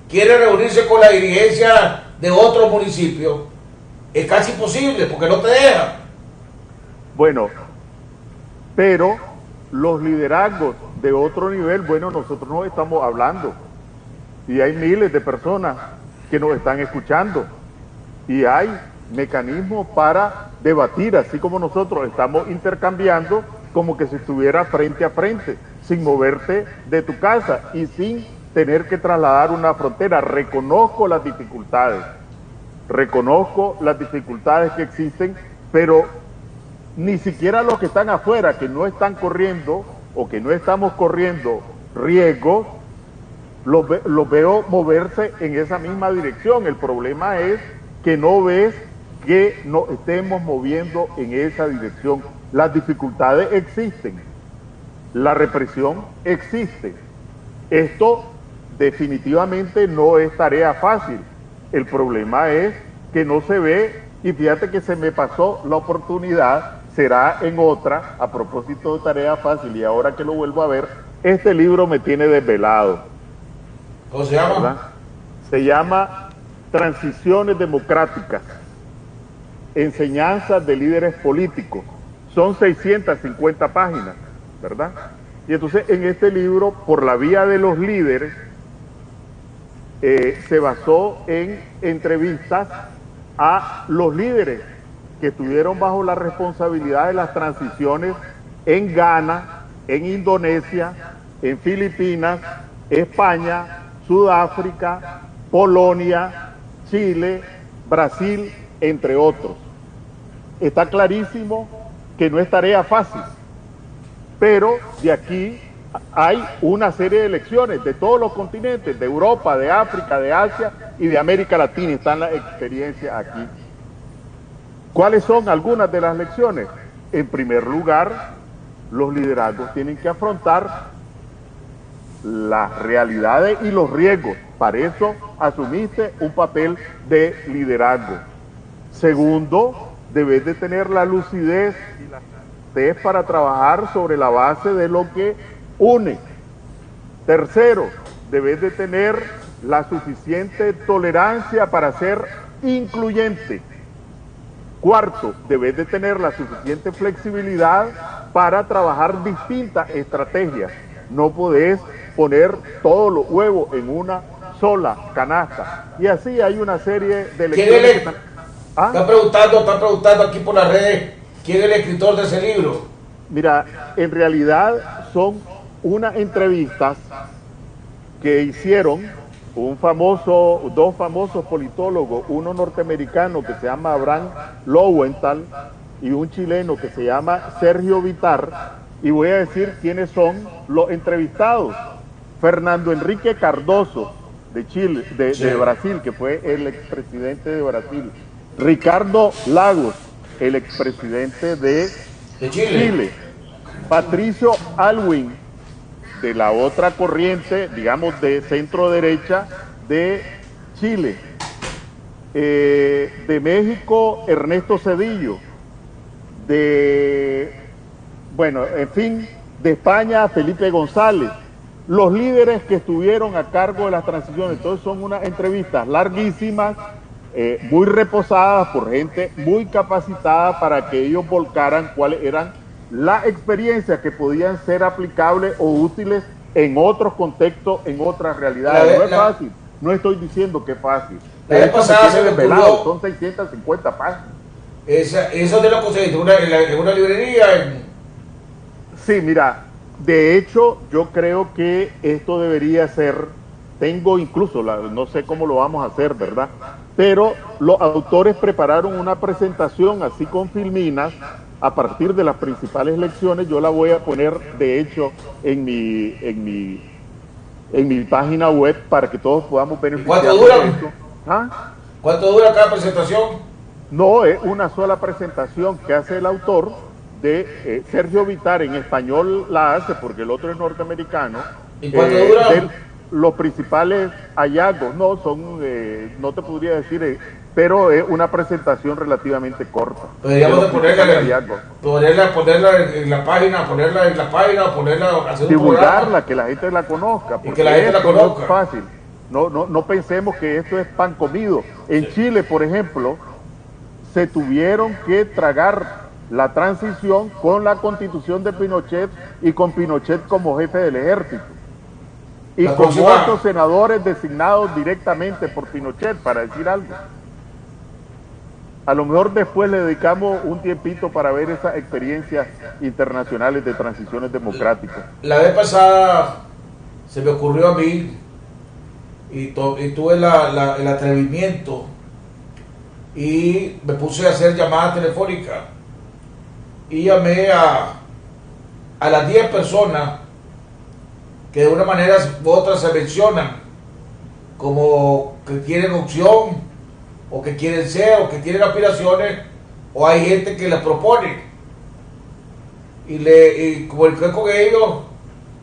quiere reunirse con la dirigencia de otro municipio, es casi imposible, porque no te dejan. Bueno, pero los liderazgos de otro nivel, bueno, nosotros no estamos hablando, y hay miles de personas que nos están escuchando, y hay mecanismos para debatir, así como nosotros estamos intercambiando, como que si estuviera frente a frente, sin moverte de tu casa y sin tener que trasladar una frontera. Reconozco las dificultades que existen, pero ni siquiera los que están afuera, que no están corriendo o que no estamos corriendo riesgos, los veo moverse en esa misma dirección. El problema es que no ves que nos estemos moviendo en esa dirección. Las dificultades existen, la represión existe. Esto definitivamente no es tarea fácil. El problema es que no se ve, y fíjate que se me pasó la oportunidad, será en otra, a propósito de tarea fácil, y ahora que lo vuelvo a ver, este libro me tiene desvelado. ¿Cómo se llama? ¿Verdad? Se llama Transiciones Democráticas, Enseñanzas de Líderes Políticos. Son 650 páginas, ¿verdad? Y entonces en este libro, por la vía de los líderes, se basó en entrevistas a los líderes que estuvieron bajo la responsabilidad de las transiciones en Ghana, en Indonesia, en Filipinas, España, Sudáfrica, Polonia, Chile, Brasil, entre otros. Está clarísimo que no es tarea fácil, pero de aquí hay una serie de lecciones de todos los continentes, de Europa, de África, de Asia y de América Latina. Están las experiencias aquí. ¿Cuáles son algunas de las lecciones? En primer lugar, los liderazgos tienen que afrontar las realidades y los riesgos. Para eso asumiste un papel de liderazgo. Segundo, debes de tener la lucidez y la certeza para trabajar sobre la base de lo que une. Tercero, debes de tener la suficiente tolerancia para ser incluyente. Cuarto, debes de tener la suficiente flexibilidad para trabajar distintas estrategias. No podés poner todos los huevos en una sola canasta. Y así hay una serie de lecciones que están preguntando aquí por las redes, ¿quién es el escritor de ese libro? Mira, en realidad son unas entrevistas que hicieron dos famosos politólogos, uno norteamericano que se llama Abraham Lowenthal y un chileno que se llama Sergio Vitar, y voy a decir quiénes son los entrevistados. Fernando Enrique Cardoso, de Chile, de Brasil, que fue el expresidente de Brasil. Ricardo Lagos, el expresidente de Chile. Patricio Aylwin, de la otra corriente, digamos, de centro derecha de Chile. De México, Ernesto Zedillo. De España, Felipe González. Los líderes que estuvieron a cargo de las transiciones. Entonces son unas entrevistas larguísimas, muy reposadas por gente muy capacitada para que ellos volcaran cuáles eran las experiencias que podían ser aplicables o útiles en otros contextos, en otras realidades. No es fácil, no estoy diciendo que es fácil. La vez pasada se me ocurrió, son 650 páginas. ¿Eso te lo conseguiste en una librería? Sí, mira, de hecho yo creo que esto debería ser, tengo incluso, no sé cómo lo vamos a hacer, ¿verdad? Pero los autores prepararon una presentación así con filminas a partir de las principales lecciones. Yo la voy a poner, de hecho, en en mi página web para que todos podamos beneficiar. ¿Cuánto dura? De esto. ¿Ah? ¿Cuánto dura cada presentación? No, es una sola presentación que hace el autor de Sergio Vitar, en español la hace porque el otro es norteamericano. ¿Y cuánto dura? Los principales hallazgos, no te podría decir, pero es una presentación relativamente corta. Podríamos de ponerla en la página, hacer un divulgarla, programa. que la gente la conozca, porque que la gente la conozca. No es fácil. No pensemos que esto es pan comido. En Chile, por ejemplo, se tuvieron que tragar la transición con la constitución de Pinochet y con Pinochet como jefe del ejército. Y con 8 senadores designados directamente por Pinochet, para decir algo. A lo mejor después le dedicamos un tiempito para ver esas experiencias internacionales de transiciones democráticas. La vez pasada se me ocurrió a mí y tuve el atrevimiento y me puse a hacer llamadas telefónicas y llamé a las 10 personas que de una manera u otra se mencionan como que quieren opción o que quieren ser o que tienen aspiraciones, o hay gente que las propone y comuniqué con ellos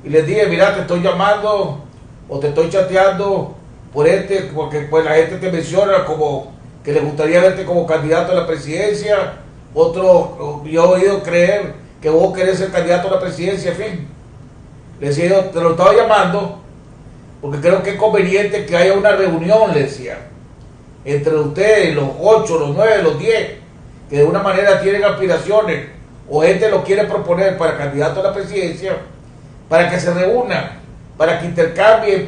y les dije: mira, te estoy llamando o te estoy chateando porque pues la gente te menciona como que le gustaría verte como candidato a la presidencia, otro yo he oído creer que vos querés ser candidato a la presidencia, en fin. Le decía yo, te lo estaba llamando porque creo que es conveniente que haya una reunión, le decía, entre ustedes, los 8, los 9, los 10, que de una manera tienen aspiraciones o gente lo quiere proponer para candidato a la presidencia, para que se reúnan, para que intercambien